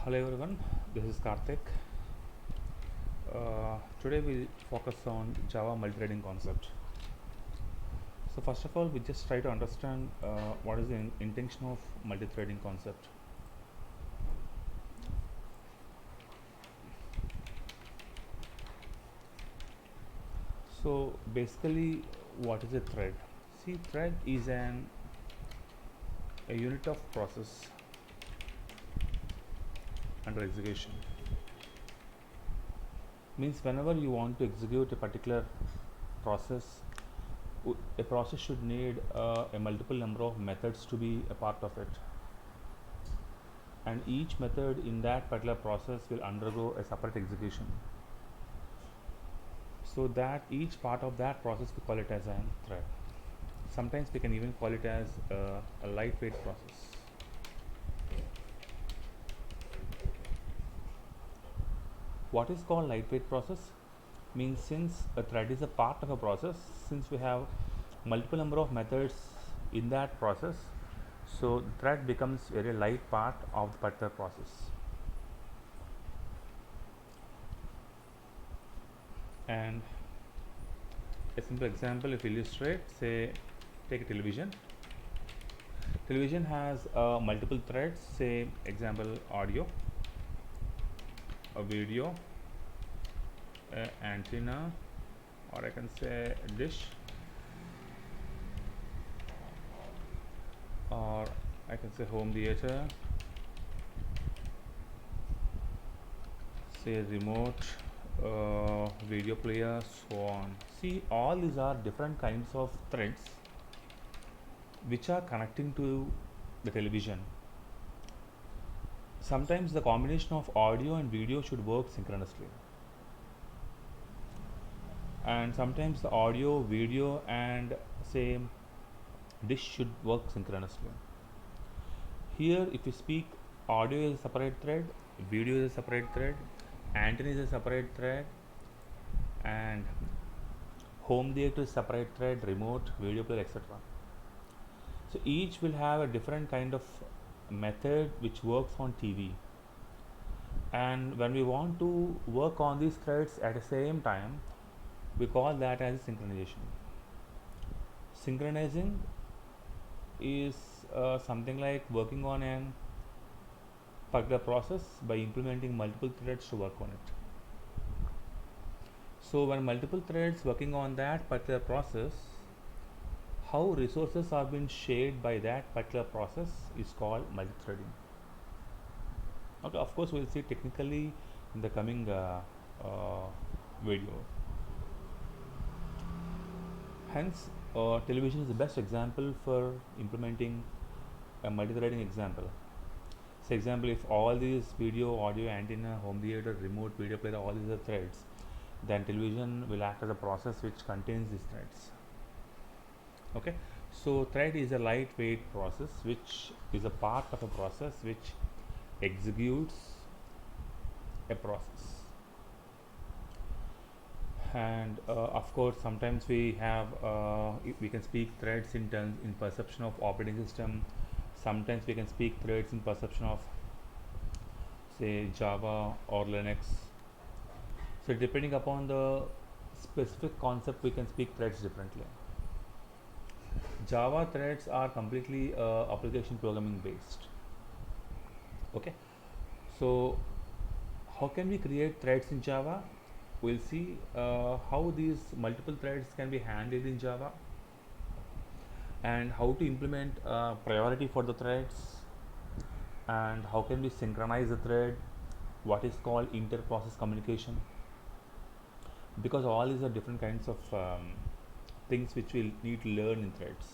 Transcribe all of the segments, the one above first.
Hello everyone, this is Karthik. Today we focus on Java multi-threading concept. So first of all, we just try to understand what is the intention of multi-threading concept. So basically, what is a thread? See, thread is a unit of process under execution. Means whenever you want to execute a particular process, a process should need a multiple number of methods to be a part of it, and each method in that particular process will undergo a separate execution, so that each part of that process we call it as a thread. Sometimes we can even call it as a lightweight process. What is called lightweight process means, since a thread is a part of a process, since we have multiple number of methods in that process, so the thread becomes very light part of the particular process. And a simple example, if we illustrate, say take a television. Television has multiple threads, say example audio, a video, a antenna, or I can say dish, or I can say home theater, say remote, video player, so on. See, all these are different kinds of threads which are connecting to the television. Sometimes the combination of audio and video should work synchronously, and sometimes the audio, video, and say dish should work synchronously. Here, if you speak, audio is a separate thread, video is a separate thread, antenna is a separate thread, and home theater is separate thread, remote, video player, etc. So each will have a different kind of method which works on TV. And when we want to work on these threads at the same time, we call that as synchronization. Synchronizing is something like working on an particular process by implementing multiple threads to work on it. So when multiple threads working on that particular process, how resources are being shared by that particular process is called multi-threading. Okay, of course we'll see technically in the coming video. Hence, television is the best example for implementing a multi-threading example. So example, if all these video, audio, antenna, home theater, remote, video player, all these are threads, then television will act as a process which contains these threads. Okay, so thread is a lightweight process which is a part of a process which executes a process. And of course sometimes we have we can speak threads in terms in perception of operating system. Sometimes we can speak threads in perception of say Java or Linux. So depending upon the specific concept we can speak threads differently. Java threads are completely application programming based. Okay, so how can we create threads in Java? We'll see how these multiple threads can be handled in Java, and how to implement priority for the threads, and how can we synchronize the thread, what is called inter-process communication, because all these are different kinds of things which we'll need to learn in threads.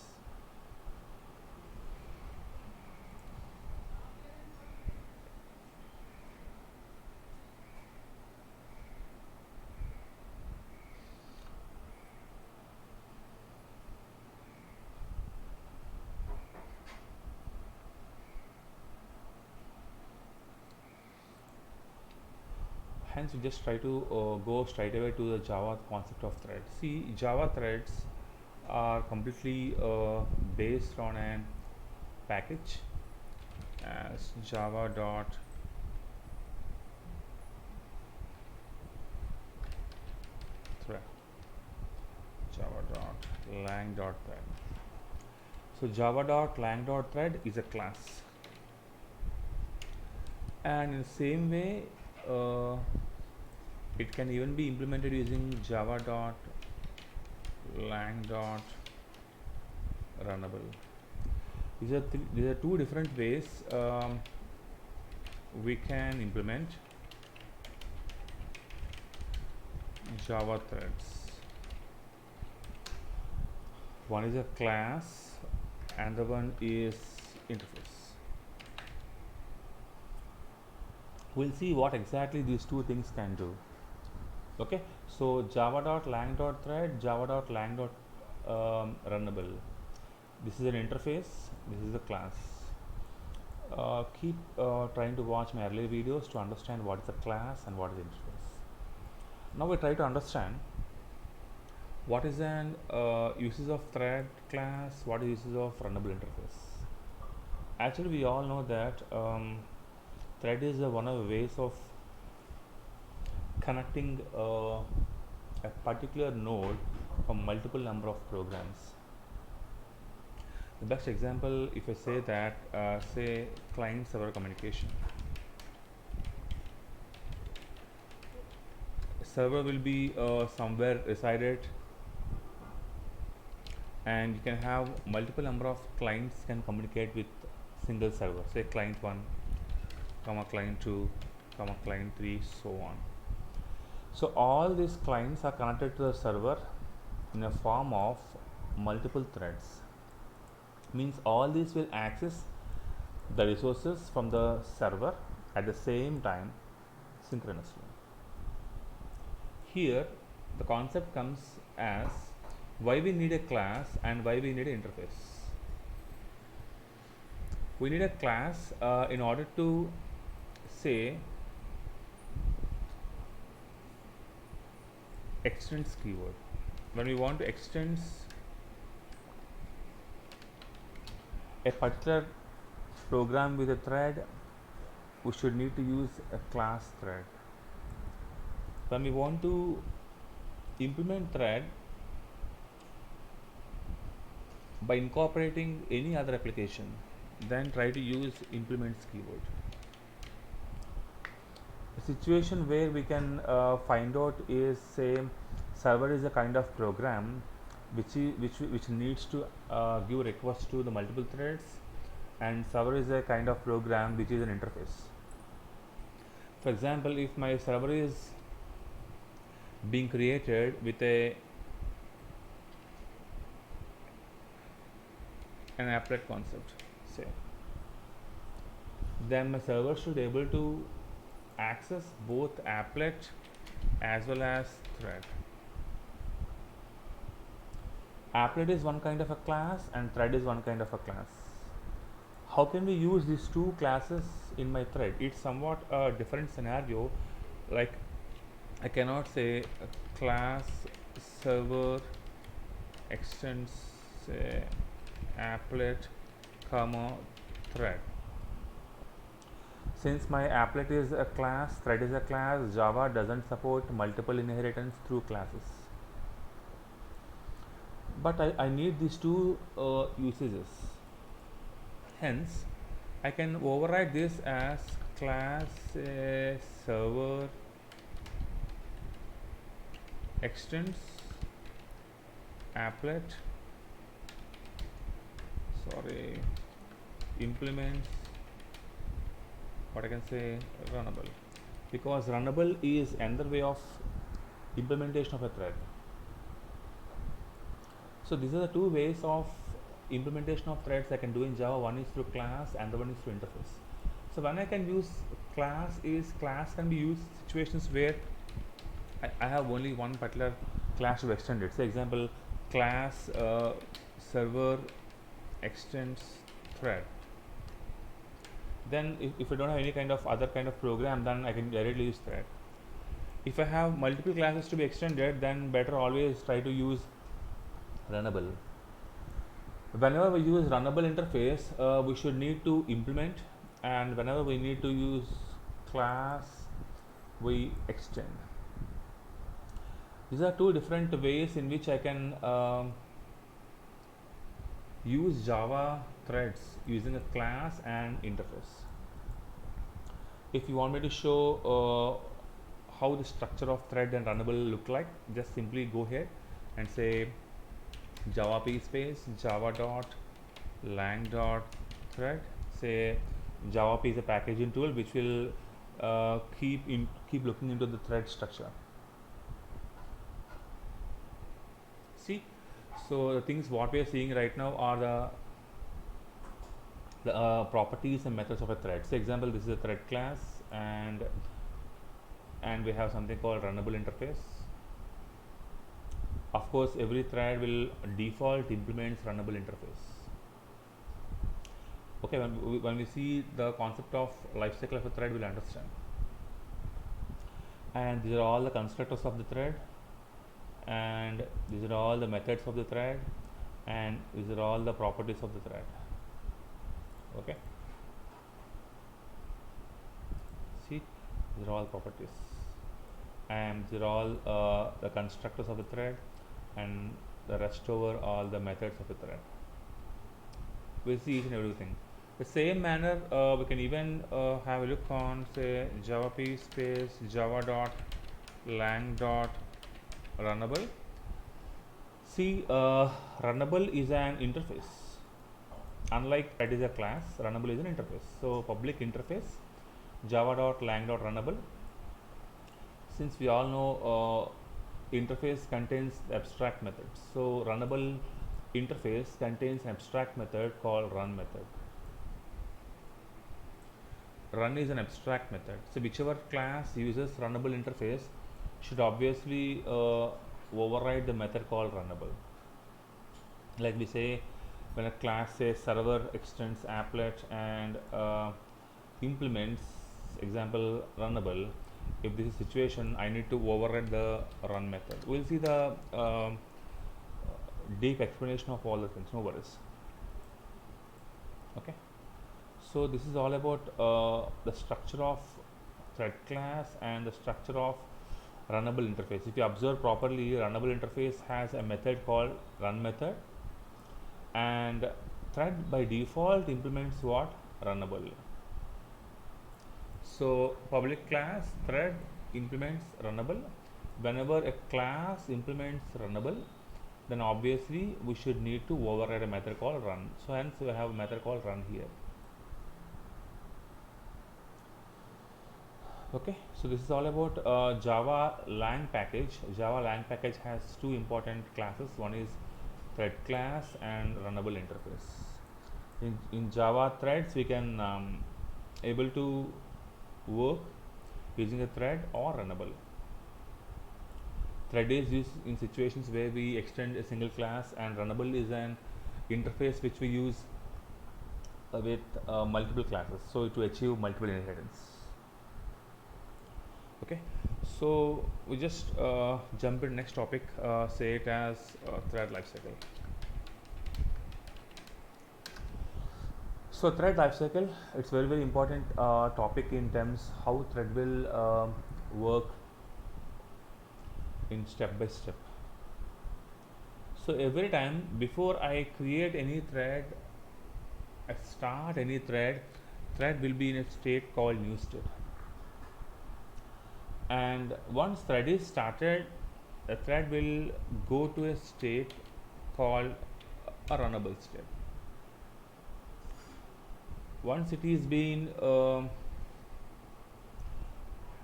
Hence we just try to go straight away to the Java concept of thread. See, Java threads are completely based on a package as java dot lang.thread. So java.lang.thread is a class, and in the same way uh, it can even be implemented using java.lang.runnable. These are two different ways we can implement Java threads. One is a class and the one is interface. We'll see what exactly these two things can do. Okay, so java.lang.thread, java.lang.runnable. This is an interface, this is a class. Keep trying to watch my earlier videos to understand what is a class and what is interface. Now we try to understand what is an uses of thread class, what is uses of runnable interface. Actually, we all know that thread is one of the ways of connecting a particular node from multiple number of programs. The best example, if I say that, say client server communication. Server will be somewhere resided, and you can have multiple number of clients can communicate with single server. Say client 1, comma client 2, comma client 3, so on. So all these clients are connected to the server in a form of multiple threads. Means all these will access the resources from the server at the same time synchronously. Here the concept comes as why we need a class and why we need an interface. We need a class in order to say extends keyword. When we want to extend a particular program with a thread, we should need to use a class thread. When we want to implement thread by incorporating any other application, then try to use implements keyword. A situation where we can find out is, say, server is a kind of program which needs to give requests to the multiple threads, and server is a kind of program which is an interface. For example, if my server is being created with an applet concept, say, then my server should be able to access both applet as well as thread. Applet is one kind of a class and thread is one kind of a class. How can we use these two classes in my thread? It's somewhat a different scenario. Like, I cannot say a class server extends, say, applet comma thread. Since my applet is a class, thread is a class, Java doesn't support multiple inheritance through classes. But I need these two usages. Hence, I can override this as class server extends applet, implements, what I can say, runnable, because runnable is another way of implementation of a thread. So these are the two ways of implementation of threads I can do in Java. One is through class and the one is through interface. So when I can use class can be used situations where I have only one particular class to extend it. Say example, class server extends thread. Then if I don't have any kind of other kind of program, then I can directly use thread. If I have multiple classes to be extended, then better always try to use runnable. Whenever we use runnable interface, we should need to implement, and whenever we need to use class, we extend. These are two different ways in which I can use Java threads using a class and interface. If you want me to show how the structure of thread and runnable look like, just simply go ahead and say java p space java dot lang dot thread. Say java p is a packaging tool which will keep looking into the thread structure. See, so the things what we are seeing right now are the properties and methods of a thread. So example, this is a thread class, and we have something called runnable interface. Of course, every thread will default implements runnable interface. Okay, when we see the concept of lifecycle of a thread, we'll understand. And these are all the constructors of the thread, and these are all the methods of the thread, and these are all the properties of the thread. Okay, see, these are all properties, and these are all the constructors of the thread, and the rest over all the methods of the thread. We'll see each and everything. The same manner, we can even have a look on, say, java p space java dot lang dot runnable. See, runnable is an interface. Unlike thread is a class, runnable is an interface. So public interface java dot lang dot runnable. Since we all know interface contains the abstract methods, so runnable interface contains an abstract method called run method. Run is an abstract method, so whichever class uses runnable interface should obviously override the method called runnable. Like we say, when a class says server extends applet and implements example runnable, if this is situation, I need to override the run method. We'll see the deep explanation of all the things, no worries. Okay, so this is all about the structure of thread class and the structure of runnable interface. If you observe properly, runnable interface has a method called run method, and thread by default implements what? Runnable. So public class thread implements runnable. Whenever a class implements runnable, then obviously we should need to override a method called run. So hence we have a method called run here. Okay, so this is all about Java lang package. Java lang package has two important classes. One is thread class and runnable interface. In Java threads, we can able to work using a thread or runnable. Thread is used in situations where we extend a single class, and runnable is an interface which we use with multiple classes, so to achieve multiple inheritance. Okay, so we just jump in next topic, say it as thread lifecycle. So thread lifecycle, it's very important topic in terms how thread will work in step by step. So every time before I create any thread, I start any thread, thread will be in a state called new state. And once thread is started, the thread will go to a state called a runnable state. Once it is being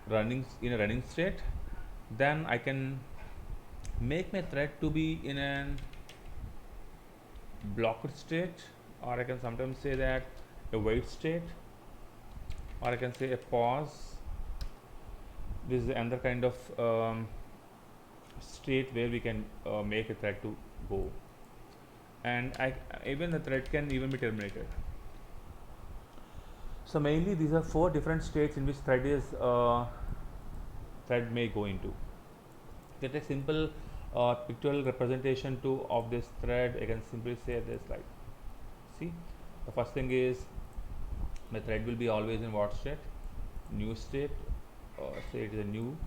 running in a running state, then I can make my thread to be in a blocked state, or I can sometimes say that a wait state, or I can say a pause. This is another kind of state where we can make a thread to go, and even the thread can even be terminated. So mainly these are four different states in which thread may go into. Get a simple pictorial representation of this thread. I can simply say this, like, see, the first thing is my thread will be always in what state? New state, or say it is a new.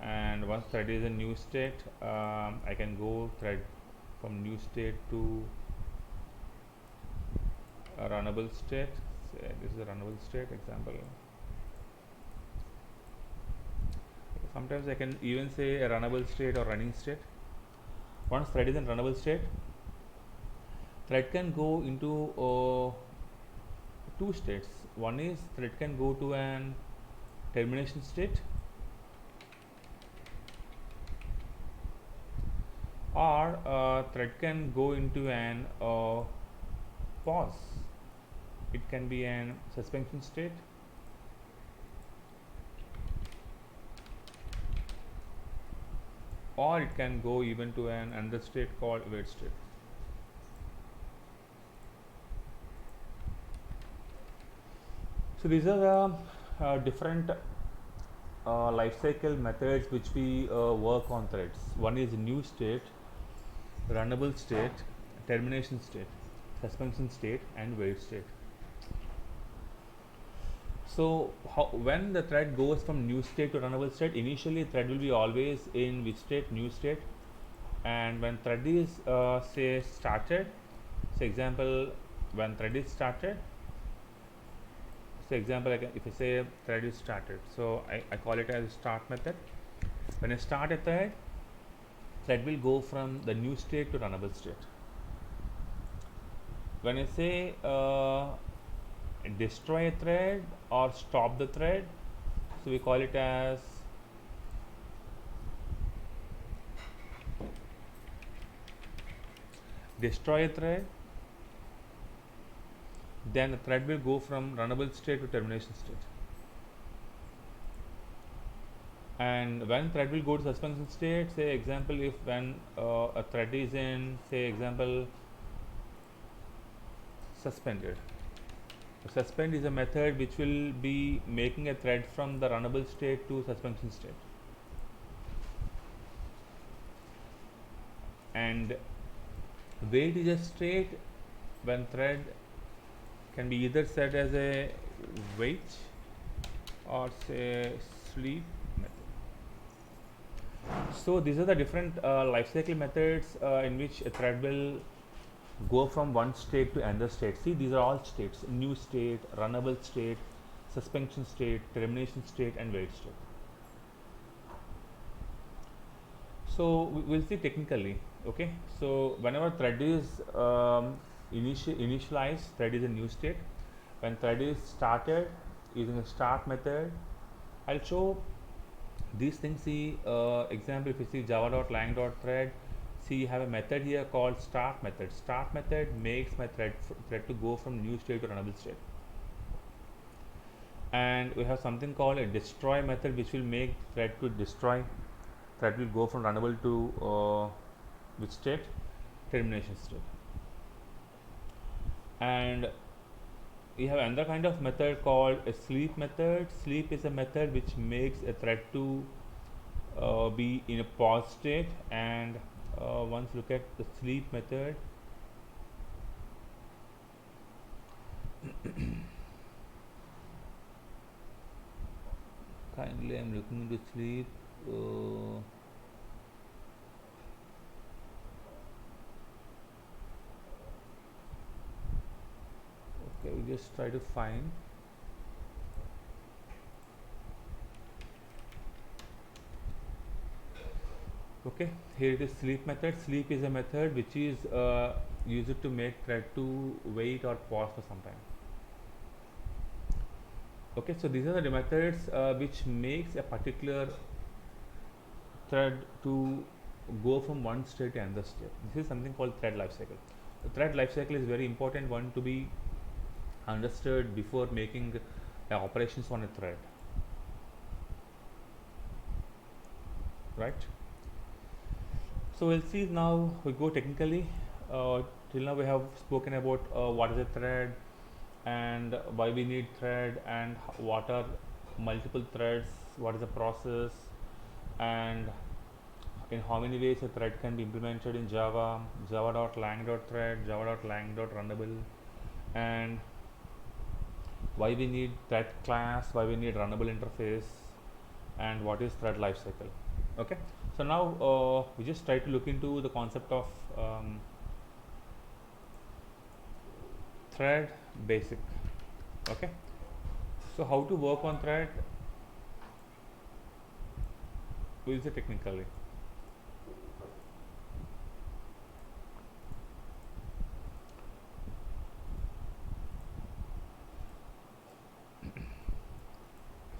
And once thread is a new state, I can go thread from new state to a runnable state. Say this is a runnable state example. Sometimes I can even say a runnable state or running state. Once thread is in runnable state, thread can go into two states. One is thread can go to an termination state, or thread can go into an pause. It can be an suspension state, or it can go even to an another state called wait state. So these are the different life cycle methods which we work on threads. One is new state, runnable state, termination state, suspension state, and wait state. So when the thread goes from new state to runnable state, initially thread will be always in which state? New state. And when thread is say started, say example, when thread is started, say example, if I say thread is started, so I call it as start method. When I start a thread will go from the new state to runnable state. When I say destroy a thread or stop the thread, so we call it as destroy a thread, then the thread will go from runnable state to termination state. And when thread will go to suspension state, say example, if when a thread is in, say example, suspended. Suspend is a method which will be making a thread from the runnable state to suspension state. And wait is a state when thread can be either set as a wait or say sleep method. So these are the different life cycle methods in which a thread will go from one state to another state. See, these are all states: new state, runnable state, suspension state, termination state, and wait state. So we'll see technically. Okay, so whenever thread is initialized, thread is a new state. When thread is started using a start method, I'll show these things. See example, if you see java.lang.thread, see you have a method here called start method. Start method makes my thread to go from new state to runnable state. And we have something called a destroy method which will make thread to destroy. Thread will go from runnable to which state? Termination state. And we have another kind of method called a sleep method. Sleep is a method which makes a thread to be in a pause state. And once look at the sleep method, kindly I'm looking into sleep. Okay, we just try to find. Okay, here it is sleep method. Sleep is a method which is used to make thread to wait or pause for some time. Okay, so these are the methods which makes a particular thread to go from one state to another state. This is something called thread life cycle. The thread life cycle is very important one to be understood before making operations on a thread, right? So we'll see now. We go technically. Till now we have spoken about what is a thread and why we need thread and what are multiple threads, what is the process, and in how many ways a thread can be implemented in Java, java.lang.thread, java.lang.runnable, and why we need thread class, why we need runnable interface, and what is thread lifecycle. Okay, So now we just try to look into the concept of thread basic. Okay, so how to work on thread, we'll say technically.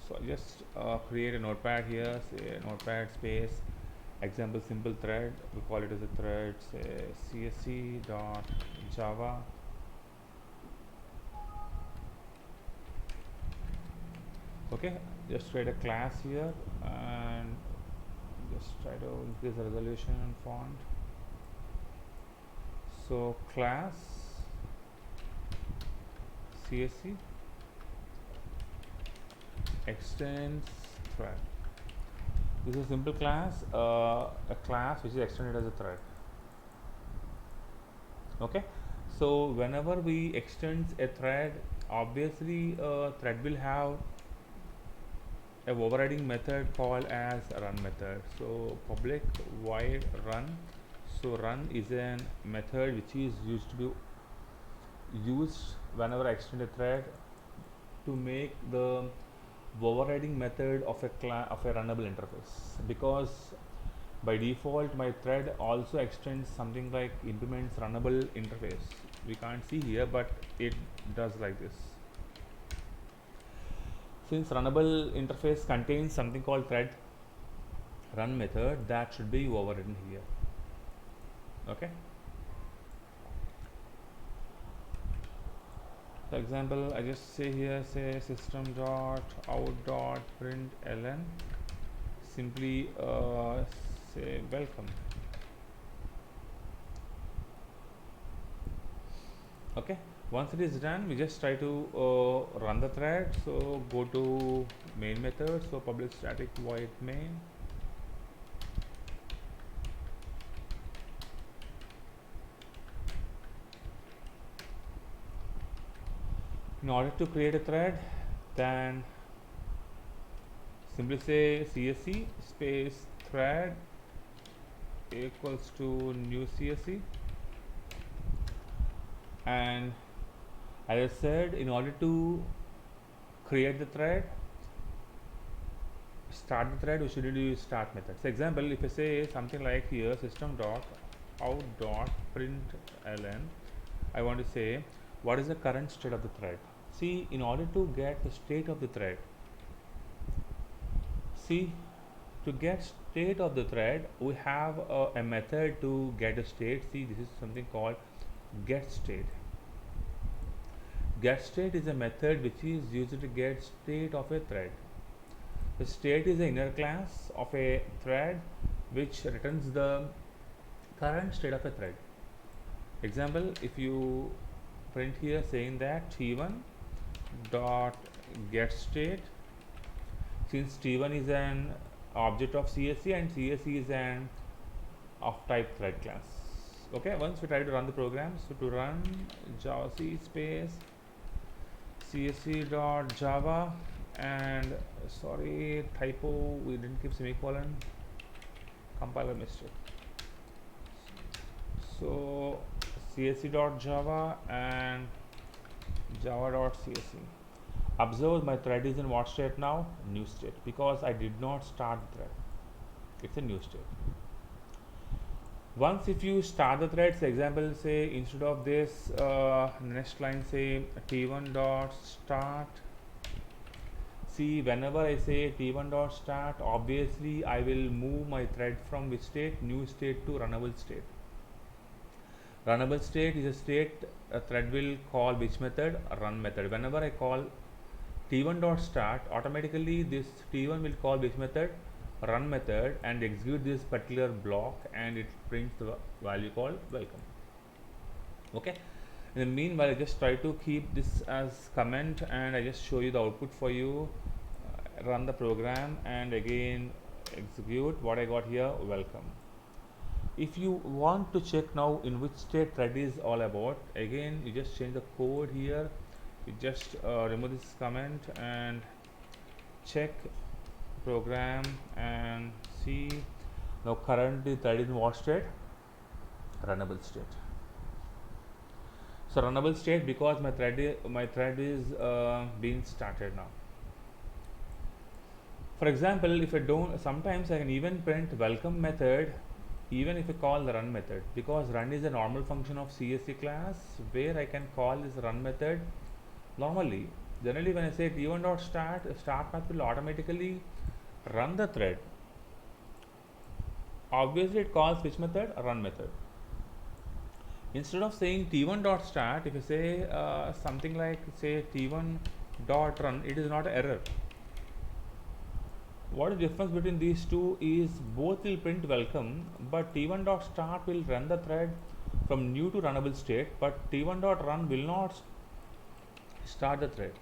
So just create a notepad here, say notepad space example simple thread, we call it as a thread, say csc dot java. Okay, just create a class here and just try to increase the resolution and font. So class csc extends thread. This is a simple class, a class which is extended as a thread. Okay, so whenever we extend a thread, obviously a thread will have a overriding method called as run method. So public void run. So run is a method which is used to be used whenever I extend a thread to make the overriding method of a runnable interface, because by default my thread also extends something like implements runnable interface. We can't see here, but it does like this. Since runnable interface contains something called thread run method, that should be overridden here. Okay, for example, I just say here, say system dot out dot print ln, simply say welcome. Okay, once it is done, we just try to run the thread. So go to main method, so public static void main. In order to create a thread, then simply say csc space thread equals to new csc, and as I said, in order to create the thread, start the thread, we should use start method. So example, if I say something like here system dot out dot print ln, I want to say what is the current state of the thread. See, in order to get the state of the thread, see, to get state of the thread, we have a method to get a state. See, this is something called get state. Get state is a method which is used to get state of a thread. The state is the inner class of a thread which returns the current state of a thread. Example, if you print here saying that t1 dot get state, since t1 is an object of csc and csc is an of type thread class. Okay, once we try to run the program, so to run javac space csc dot java, and sorry, typo, we didn't keep semicolon, compiler mistake. So csc dot java and java dot csc. Observe my thread is in what state now? New state, because I did not start the thread. It's a new state. Once if you start the thread, say example, say instead of this next line, say t1 dot start. See, whenever I say t1 dot start, obviously I will move my thread from which state? New state to runnable state. Runnable state is a state a thread will call which method? A run method. Whenever I call t1 dot start, automatically this t1 will call which method? Run method, and execute this particular block, and it prints the value called welcome. Okay, in the meanwhile, I just try to keep this as comment, and I just show you the output for you. Run the program and again execute what I got here, welcome. If you want to check now in which state thread is all about, again you just change the code here, you just remove this comment and check program and see Now currently thread is in what state? Runnable state. So runnable state because my thread is being started now. For example, if I don't, sometimes I can even print welcome method even if I call the run method, because run is a normal function of CSC class where I can call this run method normally. Generally when I say t1.start, start method will automatically run the thread. Obviously it calls which method? Run method. Instead of saying t1.start, if I say something like say t1.run, it is not an error. What is the difference between these two is both will print welcome, but t1.start will run the thread from new to runnable state, but t1.run will not start the thread.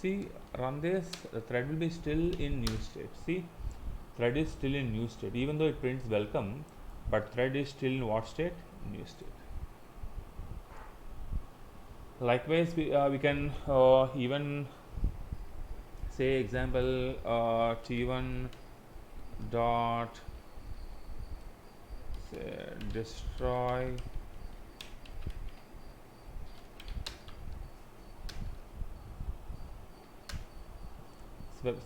See, run this, the thread will be still in new state. See, thread is still in new state, even though it prints welcome, but thread is still in what state? New state. Likewise, we can even say example t1 dot say destroy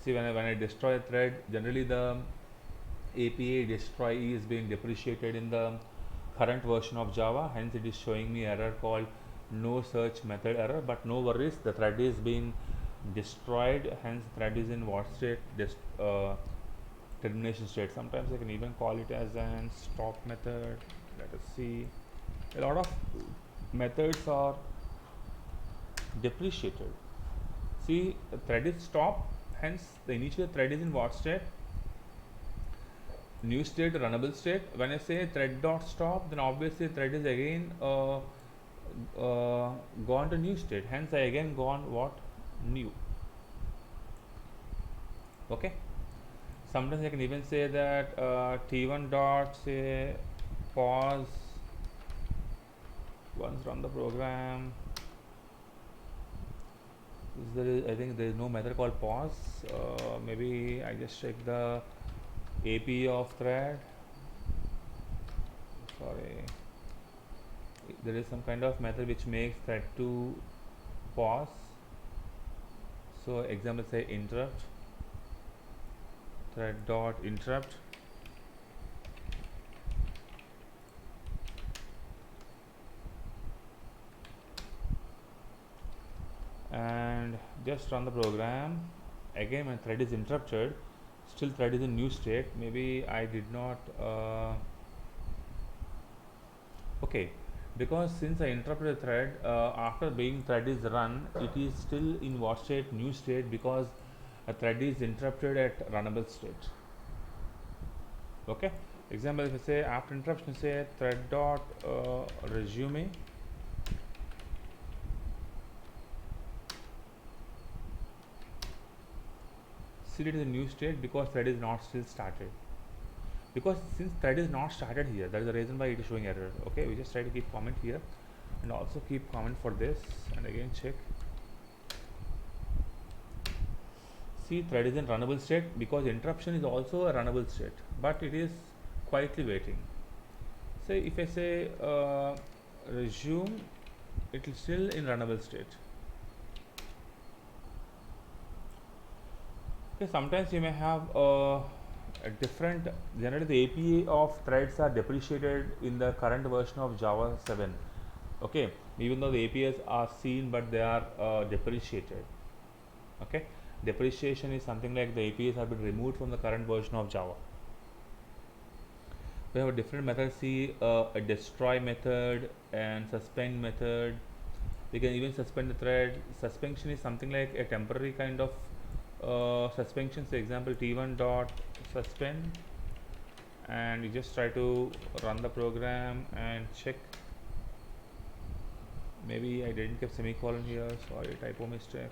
see when I destroy a thread, generally the APA destroy is being depreciated in the current version of Java, hence it is showing me error called no search method error, but no worries, the thread is being destroyed, hence thread is in what state? Termination state. Sometimes I can even call it as an stop method. Let us see, a lot of methods are depreciated. See, the thread is stop, hence the initial thread is in what state? New state, runnable state. When I say thread dot stop, then obviously thread is again gone to new state, hence I again gone what? New. Okay, sometimes I can even say that t1 dot say pause once run the program. I think there is no method called pause. Maybe I just check the AP of thread. Sorry, there is some kind of method which makes thread to pause. So example say interrupt, thread dot interrupt, and just run the program. Again when thread is interrupted, still thread is in new state. Maybe I did not okay, because since I interrupted the thread after being thread is run, it is still in what state? New state, because a thread is interrupted at runnable state. Okay, example if I say after interruption say thread dot resume, still it is a new state because thread is not still started. Because since thread is not started here, that is the reason why it is showing error. Okay, we just try to keep comment here and also keep comment for this, and again check. See, thread is in runnable state because interruption is also a runnable state, but it is quietly waiting. Say if I say resume, it is still in runnable state. Okay, sometimes you may have a different, generally the APA of threads are depreciated in the current version of Java 7. Okay, even though the APIs are seen, but they are depreciated. Okay, depreciation is something like the APIs have been removed from the current version of Java. We have a different method, see a destroy method and suspend method. We can even suspend the thread. Suspension is something like a temporary kind of suspension. So example t1 dot suspend, and you just try to run the program and check. Maybe I didn't give semicolon here, sorry, typo mistake.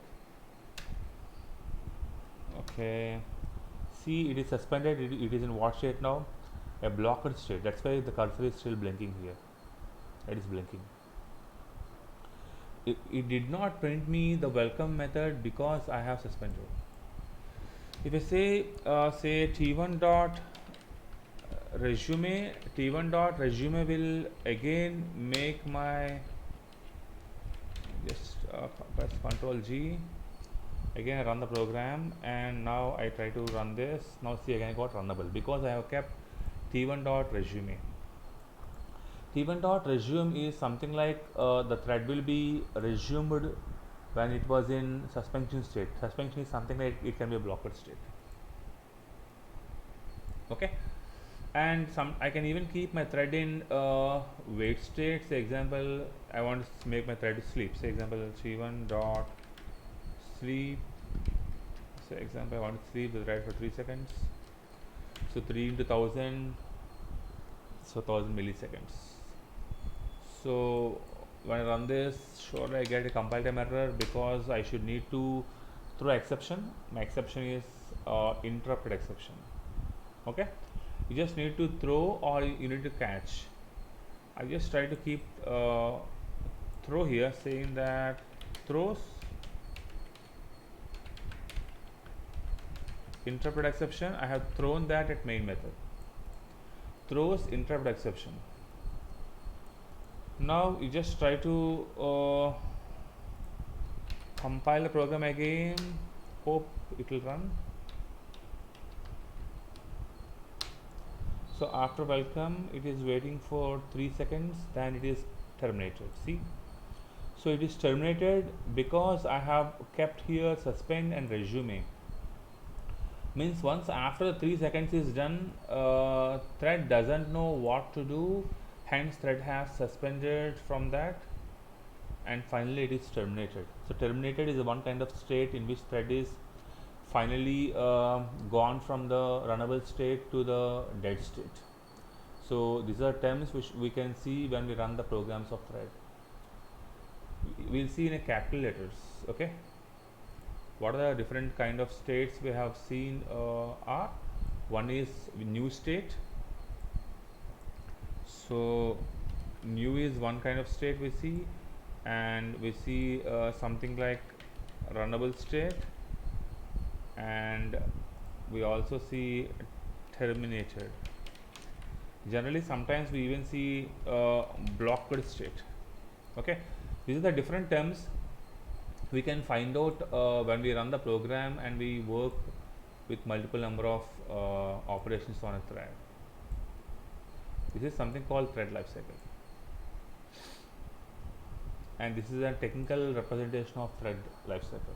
Okay, see, it is suspended. It is in what state now? A blocked state. That's why the cursor is still blinking here. It is blinking. It did not print me the welcome method because I have suspended. If I say say t1 dot resume t1 dot resume will again make my, just press Ctrl G, again I run the program, and now I try to run this. Now see, again I got runnable because I have kept t1 dot resume. t1 dot resume is something like the thread will be resumed when it was in suspension state. Suspension is something like it can be a blocked state. Okay, and some I can even keep my thread in wait state. Say example, I want to make my thread sleep. Say example t1 dot sleep. Say example, I want to sleep the thread for 3 seconds. So 3 into 1000, so 1000 milliseconds. So when I run this, sure I get a compile time error because I should need to throw exception. My exception is interrupted exception. Okay, you just need to throw or you need to catch. I just try to keep throw here, saying that throws interrupted exception. I have thrown that at main method. Throws interrupted exception. Now you just try to compile the program again, hope it will run. So after welcome, it is waiting for 3 seconds, then it is terminated. See, so it is terminated because I have kept here suspend and resume. Means once after the 3 seconds is done, thread doesn't know what to do, hence thread has suspended from that, and finally it is terminated. So terminated is one kind of state in which thread is finally gone from the runnable state to the dead state. So these are terms which we can see when we run the programs of thread. We'll see in a capital letters. Okay, what are the different kind of states we have seen are? One is new state. So new is one kind of state we see, and we see something like runnable state, and we also see terminated. Generally sometimes we even see blocked state. Okay, these are the different terms we can find out when we run the program and we work with multiple number of operations on a thread. This is something called thread lifecycle, and this is a technical representation of thread lifecycle.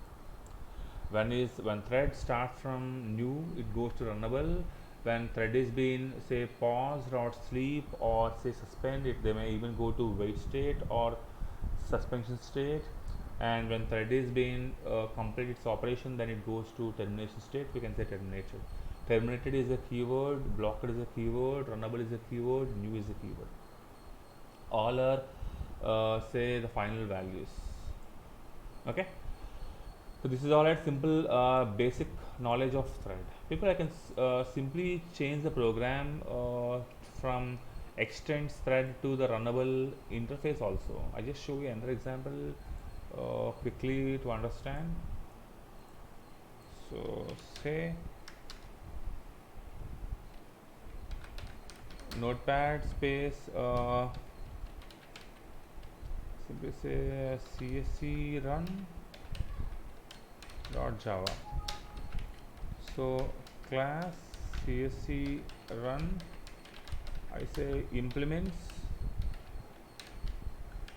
When thread starts from new, it goes to runnable. When thread is being say paused or sleep or say suspend, they may even go to wait state or suspension state. And when thread is being complete its operation, then it goes to termination state. We can say terminated. Terminated is a keyword, blocked is a keyword, runnable is a keyword, new is a keyword. All are say the final values. Okay, so this is all at simple basic knowledge of thread. People, I can simply change the program from extends thread to the runnable interface also. I just show you another example quickly to understand. So say notepad space simply say csc run dot java. So class csc run, I say implements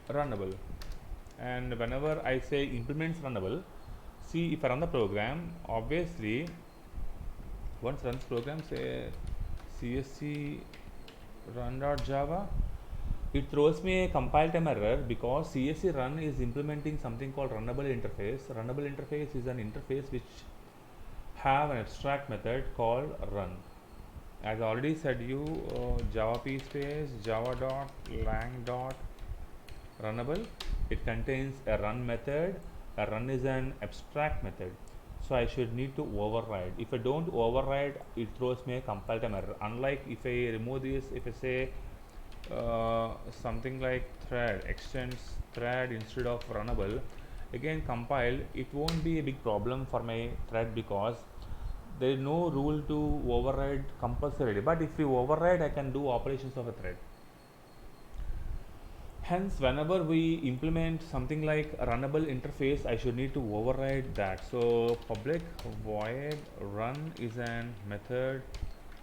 runnable, and whenever I say implements runnable, see if I run the program, obviously once run this program, say csc run.java, it throws me a compile time error because csc run is implementing something called runnable interface. Runnable interface is an interface which have an abstract method called run. As I already said you, java p space java dot lang dot runnable, it contains a run method. A run is an abstract method, so I should need to override. If I don't override, it throws me a compile time error. Unlike if I remove this, if I say something like thread extends thread instead of runnable, again compile, it won't be a big problem for my thread because there is no rule to override compulsorily, but if we override, I can do operations of a thread. Hence, whenever we implement something like a runnable interface, I should need to override that. So public void run is an method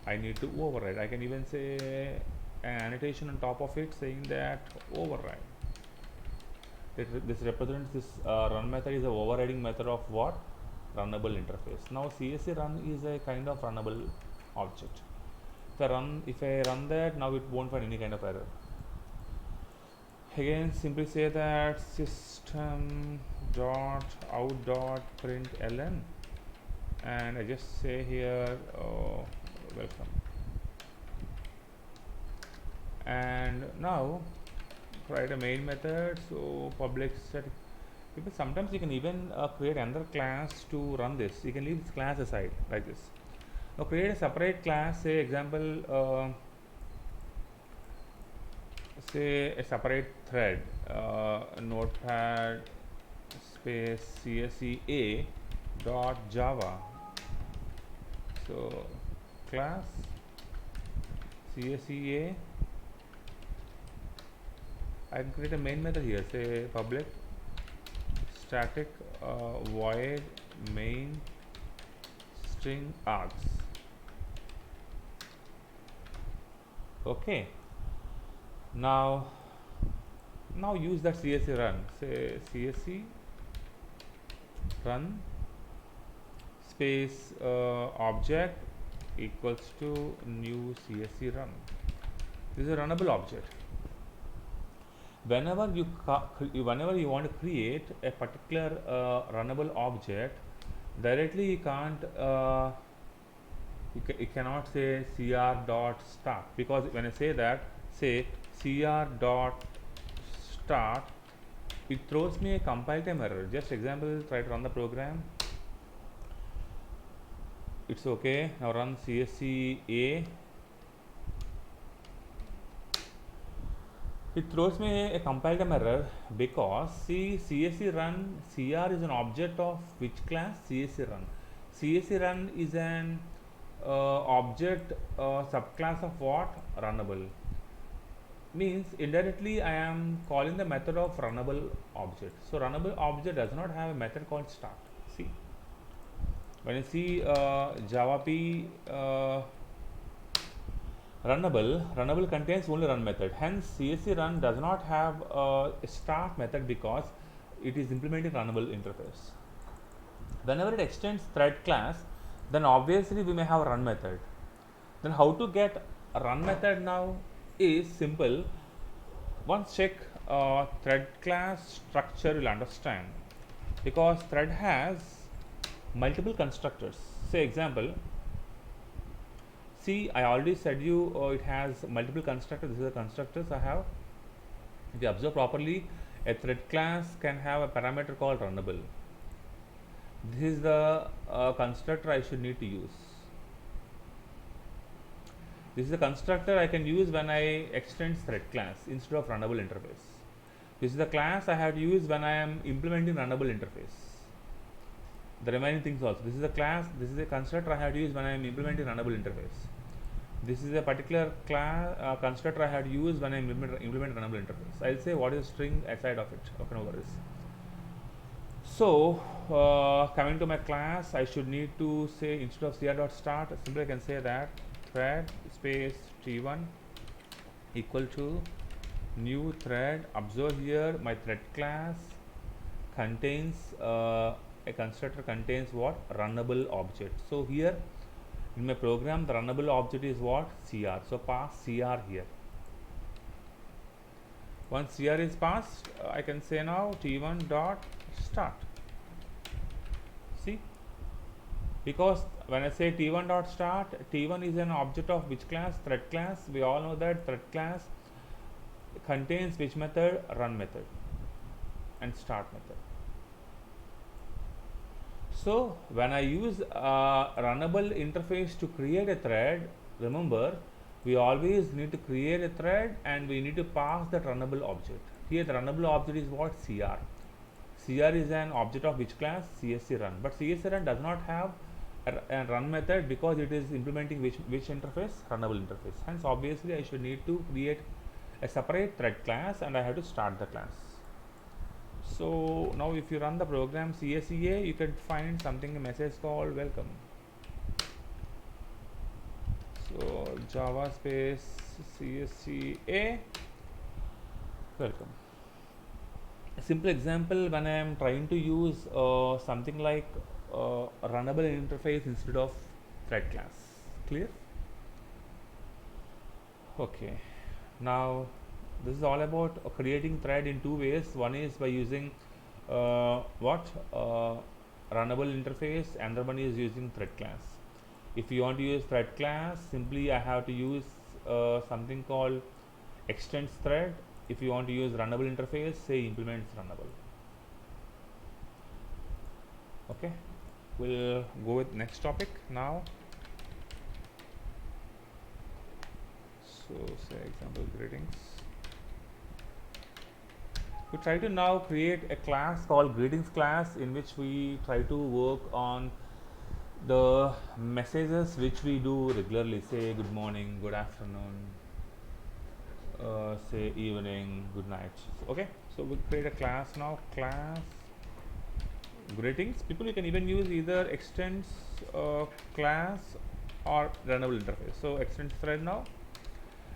I need to override. I can even say an annotation on top of it saying that override. This represents this run method is a overriding method of what? Runnable interface. Now CSC run is a kind of runnable object. If I run that, now it won't find any kind of error. Again, simply say that system dot out dot println, and I just say here welcome. And now write a main method. So public static. Because sometimes you can even create another class to run this. You can leave this class aside like this. Now create a separate class. Say example. Say a separate thread, notepad space csea dot java. So class csea, I can create a main method here. Say public static void main string args. Okay. Now use that CSC run. Say CSC run space object equals to new CSC run. This is a runnable object. Whenever you want to create a particular runnable object, directly you can't you cannot say cr dot start, because when I say that, say cr dot start, it throws me a compile time error. Just example, try to run the program. It's okay. Now run csca. It throws me a compile time error because see, csc run cr is an object of which class? csc run. csc run is an object subclass of what? Runnable. Means indirectly I am calling the method of runnable object. So runnable object does not have a method called start. See, when you see java p runnable contains only run method. Hence csc run does not have a start method because it is implementing runnable interface. Whenever it extends thread class, then obviously we may have a run method. Then how to get a run method now is simple. Once check thread class structure, you'll understand, because thread has multiple constructors. Say example, see, I already said you it has multiple constructors. This is the constructors I have. If you observe properly, a thread class can have a parameter called runnable. This is the constructor I should need to use. This is the constructor I can use when I extend thread class instead of runnable interface. This is the class I have to use when I am implementing runnable interface. The remaining things also. This is the class, this is a constructor I have to use when I am implementing runnable interface. This is a particular class constructor I have to use when I implement runnable interface. I'll say what is the string aside of it. Okay, no worries. So coming to my class, I should need to say instead of cr.start, simply I can say that thread space t1 equal to new thread. Observe here my thread class contains a constructor contains what? Runnable object. So here in my program the runnable object is what? CR. So pass CR here. Once CR is passed, I can say now t1 dot start. See, because when I say t1 dot start, t1 is an object of which class? Thread class. We all know that thread class contains which method? Run method and start method. So when I use runnable interface to create a thread, remember we always need to create a thread and we need to pass that runnable object. Here the runnable object is what? CR. CR is an object of which class? CSC run. But CSC run does not have and run method because it is implementing which interface, runnable interface. Hence obviously I should need to create a separate thread class and I have to start the class. So now if you run the program CSEA, you can find something, a message called welcome. So Java space CSEA welcome. A simple example, when I am trying to use something like a runnable interface instead of thread class. Clear? Okay. Now this is all about creating thread in two ways. One is by using what runnable interface, and the one is using thread class. If you want to use thread class, simply I have to use something called extends thread. If you want to use runnable interface, say implements runnable. Okay, we'll go with next topic now. So say example greetings. We try to now create a class called greetings class, in which we try to work on the messages which we do regularly, say good morning, good afternoon, say evening, good night. Okay, so we create a class now, class greetings. People, you can even use either extends class or runnable interface. So extends thread now.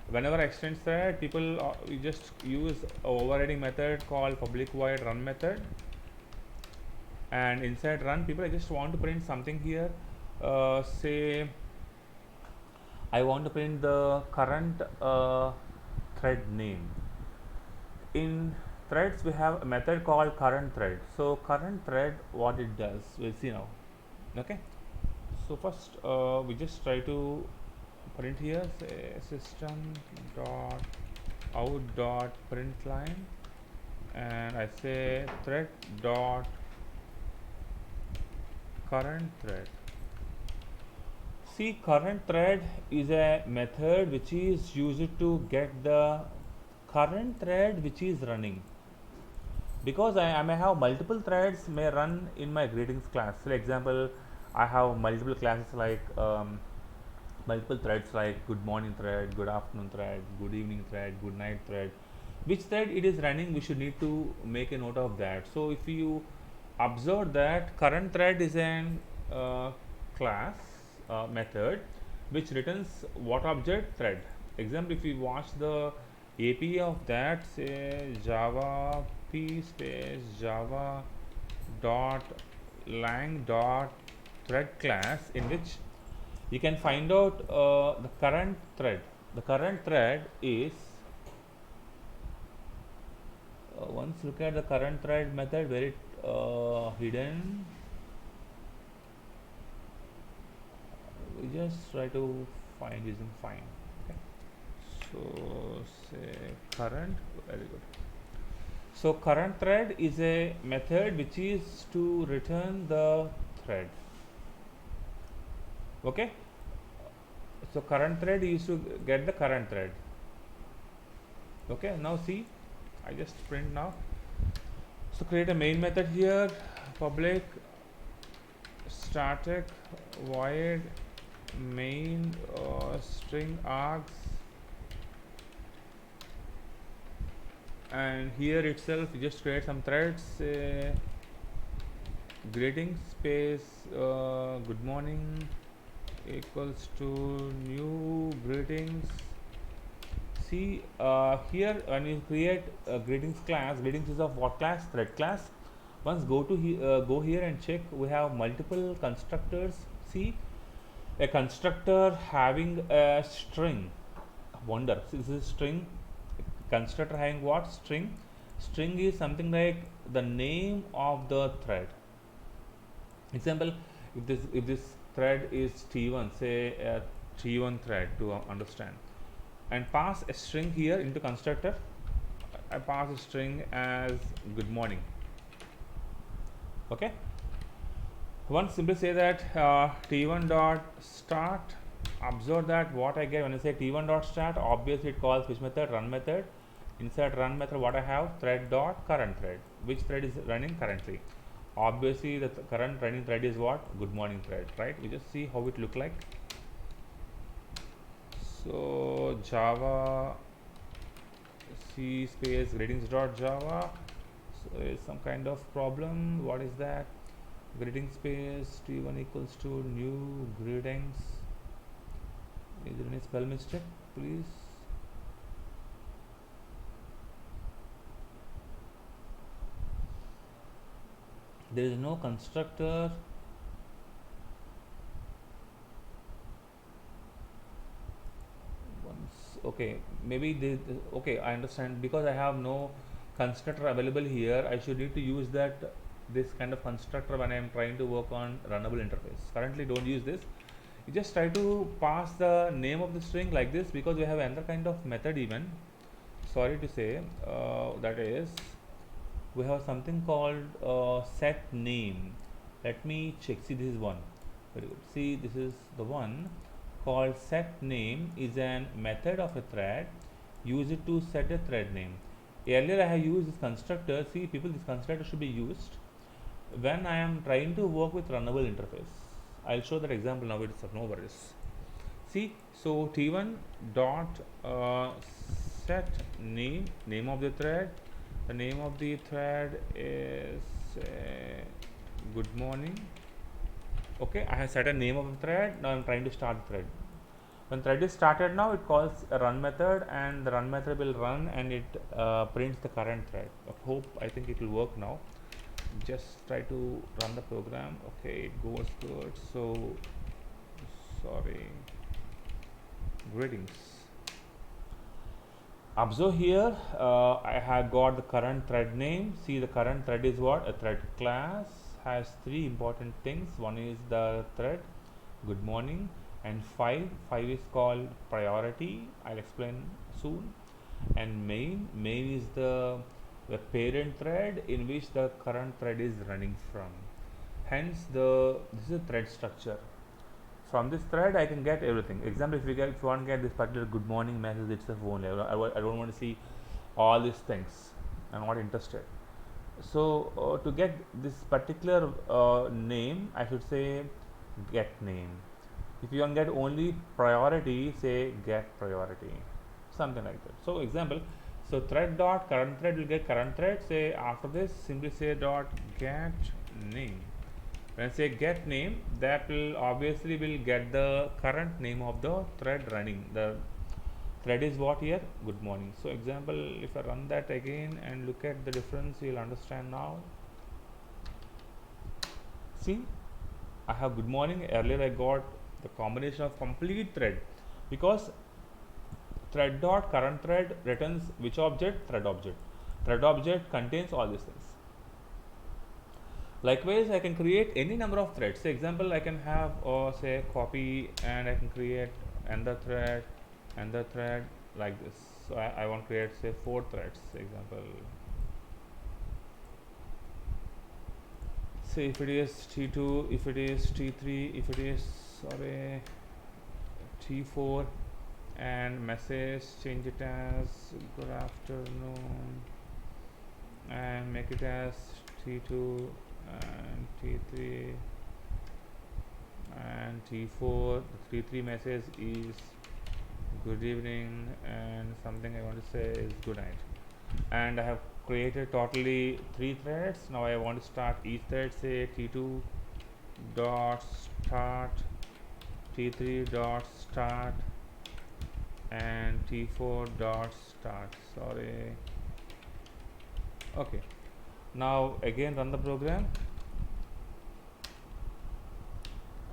Whenever extends thread, people we just use a overriding method called public void run method, and inside run, people, I just want to print something here. Say I want to print the current thread name. In threads we have a method called current thread. So current thread, what it does, we'll see now. Okay, so first we just try to print here, say system dot out dot print line, and I say thread dot current thread. See, current thread is a method which is used to get the current thread which is running, because I may have multiple threads may run in my greetings class. For example, I have multiple classes like multiple threads like good morning thread, good afternoon thread, good evening thread, good night thread. Which thread it is running, we should need to make a note of that. So if you observe that current thread is an class method which returns what object, thread. Example, if you watch the API of that, say java p space java dot lang dot thread class, in which you can find out the current thread. The current thread is once look at the current thread method, where it hidden. We just try to find using find. Okay, so say current, very good. So current thread is a method which is to return the thread. Okay, so current thread is to get the current thread. Okay, now see, I just print now. So create a main method here, public static void main string args, and here itself you just create some threads, greeting space good morning equals to new greetings. See here, when you create a greetings class, greetings is of what class, thread class. Once go here and check, we have multiple constructors. See, a constructor having a string, wonder, this is string. Constructor having what, string. String is something like the name of the thread. Example, if this thread is t1, say a t1 thread, to understand, and pass a string here into constructor. I pass a string as good morning. Okay, once simply say that t1 dot start. Observe that what I get when I say t1 dot start, obviously it calls which method, run method. Inside run method, what I have, thread dot current thread, which thread is running currently. Obviously the current running thread is what? Good morning thread, right? We just see how it look like. So Java C space greetings dot Java. So there is some kind of problem. What is that? Greeting space t1 equals to new greetings. Is there any spell mistake, please? There is no constructor. Okay, maybe okay, I understand, because I have no constructor available here. I should need to use that this kind of constructor when I am trying to work on runnable interface. Currently don't use this. You just try to pass the name of the string like this, because we have another kind of method even, sorry to say, that is, we have something called set name. Let me check. See, this is one. Very good. See, this is the one called set name. Is an method of a thread. Use it to set a thread name. Earlier I have used this constructor. See, people, this constructor should be used when I am trying to work with runnable interface. I'll show that example now. It's no worries. See, so t1 dot set name of the thread. The name of the thread is good morning. Okay, I have set a name of the thread. Now I'm trying to start the thread. When thread is started, now it calls a run method, and the run method will run, and it prints the current thread. I think it will work now. Just try to run the program. Okay, it goes good. So sorry. Greetings. Observe here, I have got the current thread name. See, the current thread is what? A thread class has three important things. One is the thread, good morning, and five is called priority. I'll explain soon. And main is the parent thread in which the current thread is running from. Hence, this is a thread structure. From this thread I can get everything. Example, if you want to get this particular good morning message itself only, I don't want to see all these things. I'm not interested. So to get this particular name, I should say get name. If you want to get only priority, say get priority, something like that. So example, so thread dot current thread will get current thread. Say after this, simply say dot get name. When I say get name, that will obviously will get the current name of the thread running. The thread is what here? Good morning. So example, if I run that again and look at the difference, you'll understand now. See, I have good morning. Earlier I got the combination of complete thread, because thread dot current thread returns which object? Thread object. Thread object contains all these things. Likewise, I can create any number of threads. Say example, I can have say copy, and I can create another thread like this. So I want to create say 4 threads. Example, say if it is T2, if it is T3, if it is sorry T4, and message change it as good afternoon, and make it as T2 and T3 and T4. The T3 message is good evening, and something I want to say is good night. And I have created totally 3 threads. Now I want to start each thread. Say T2 dot start, T3 dot start, and T4 dot start. Sorry. Okay. Now again run the program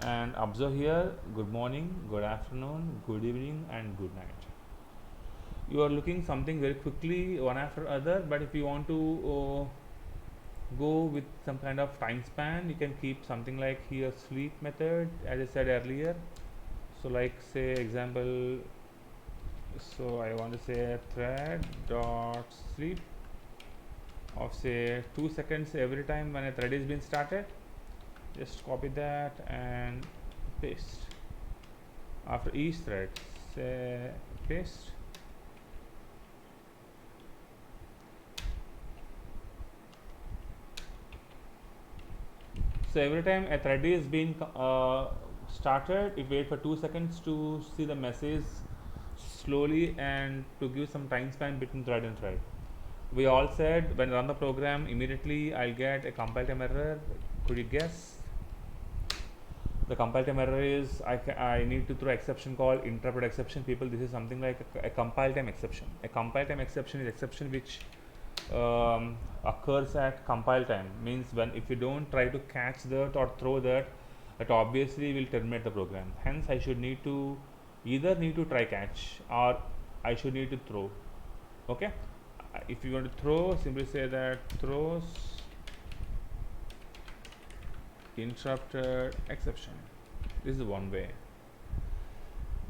and observe here good morning, good afternoon, good evening, and good night. You are looking something very quickly one after other, but if you want to go with some kind of time span, you can keep something like here sleep method, as I said earlier. So like say example, so I want to say thread dot sleep of say 2 seconds every time when a thread is being started. Just copy that and paste. After each thread, say paste. So every time a thread is being started, it wait for 2 seconds to see the message slowly and to give some time span between thread and thread. We all said when I run the program immediately I'll get a compile time error. Could you guess? The compile time error is I need to throw exception called interrupted exception. People, this is something like a compile time exception. A compile time exception is exception which occurs at compile time, means when if you don't try to catch that or throw that, that obviously will terminate the program. Hence I should need to either need to try catch or I should need to throw. Okay, if you want to throw, simply say that throws interrupted exception. This is one way.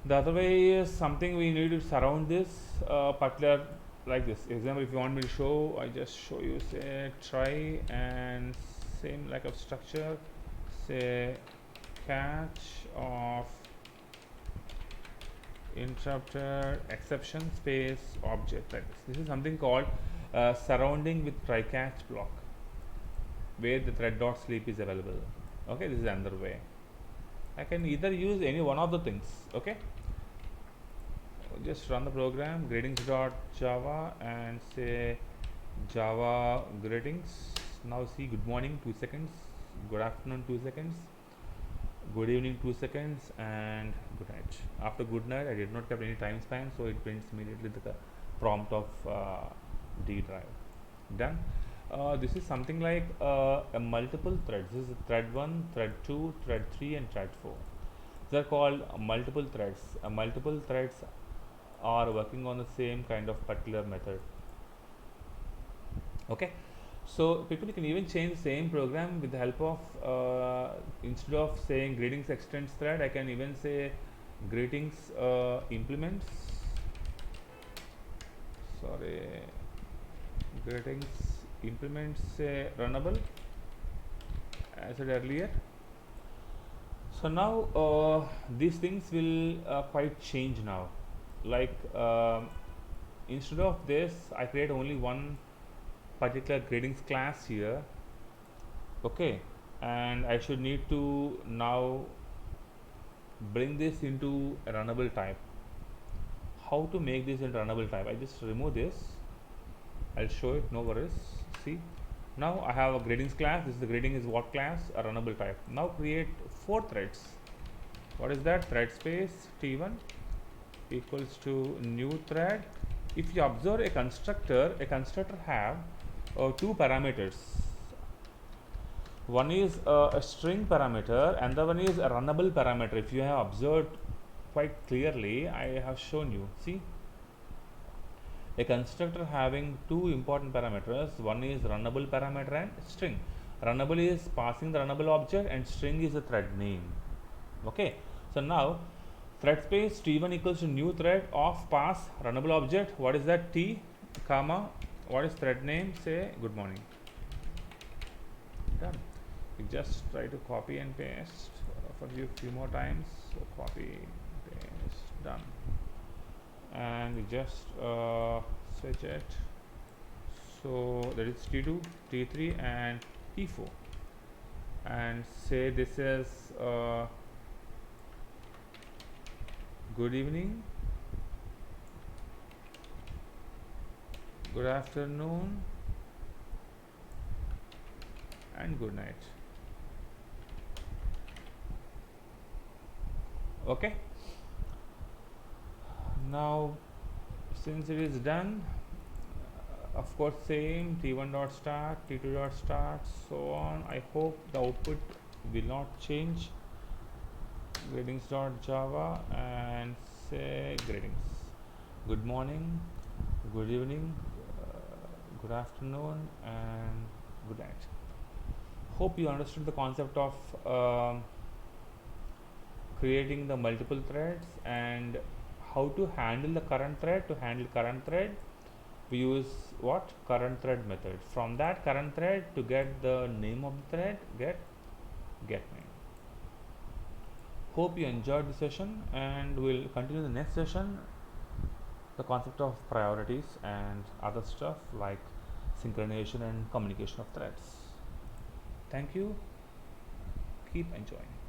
The other way is something we need to surround this particular, like this example. If you want me to show, I just show you, say try, and same like a structure, say catch of interrupted exception space object, like this. This is something called surrounding with try catch block, where the thread dot sleep is available. Okay, this is another way. I can either use any one of the things. Okay, just run the program greetings.java and say java greetings. Now see good morning 2 seconds, good afternoon 2 seconds, good evening 2 seconds, and good night. After good night I did not keep any time span, so it prints immediately the prompt of D drive. Done. This is something like a multiple threads. This is thread 1, thread 2, thread 3, and thread 4. They are called multiple threads. Multiple threads are working on the same kind of particular method. Okay, so people can even change the same program with the help of instead of saying greetings extends thread, I can even say greetings implements, sorry, greetings implements runnable, as I said earlier. So now these things will quite change now. Like instead of this, I create only one particular greetings class here. Okay, and I should need to now bring this into a runnable type. How to make this into runnable type? I just remove this. I'll show it. No worries. See, now I have a greetings class. This is the greeting is what class? A runnable type. Now create 4 threads. What is that? Thread space t1 equals to new thread. If you observe a constructor have 2 parameters. One is a string parameter and the one is a runnable parameter. If you have observed quite clearly, I have shown you. See, a constructor having 2 important parameters. One is runnable parameter and string. Runnable is passing the runnable object and string is the thread name. Okay, so now thread space t1 equals to new thread of pass runnable object. What is that? T comma, what is thread name? Say good morning. Done. You just try to copy and paste for you few more times. So copy, paste, done. And we just switch it. So that is t2, t3, and t4. And say this is good evening, good afternoon, and good night. Okay, now since it is done, of course same t1 dot start, t2 dot start, so on. I hope the output will not change. Greetings.java and say greetings, good morning, good evening, good afternoon, and good night. Hope you understood the concept of creating the multiple threads and how to handle the current thread. To handle current thread, we use what? Current thread method. From that current thread, to get the name of the thread, get name. Hope you enjoyed the session, and we'll continue the next session, the concept of priorities and other stuff like synchronization and communication of threads. Thank you. Keep enjoying.